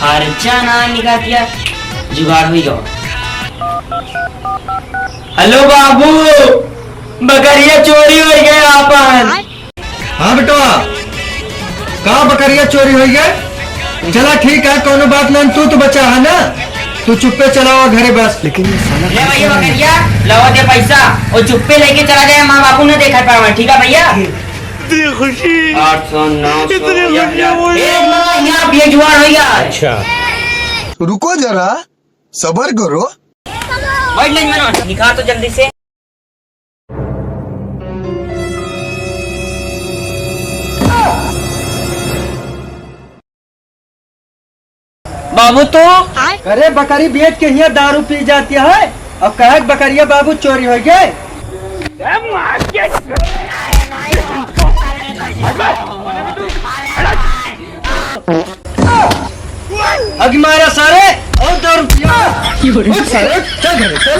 खर्चा ना निकाल दिया, जुगाड़ हुई गया। हेलो बाबू, बकरिया चोरी हो गए आपन। हाँ बेटा, कहाँ बकरिया चोरी हो गया? चला ठीक है, कोनो बात नहीं, तू तो बचा है ना, तू चुप्पे चलाओ घरे बस। लेकिन ये साला ले भैया बकरिया, लाओ दे पैसा और चुप्पे लेके चला जाए, माँ बापू ने देखा पावा। ठीक है भैया? खुशी 800 900 खुशी ये जुगाड़ हो गया। अच्छा रुको जरा, सबर करो। बैठ ले मनो, दिखा तो जल्दी से। बाबू तो अरे बकरी बेच के यहाँ दारू पी जाती है और कहे बकरिया बाबू चोरी हो गए। अग मारा सारे और दारू पिया। सारे चल घरे चल।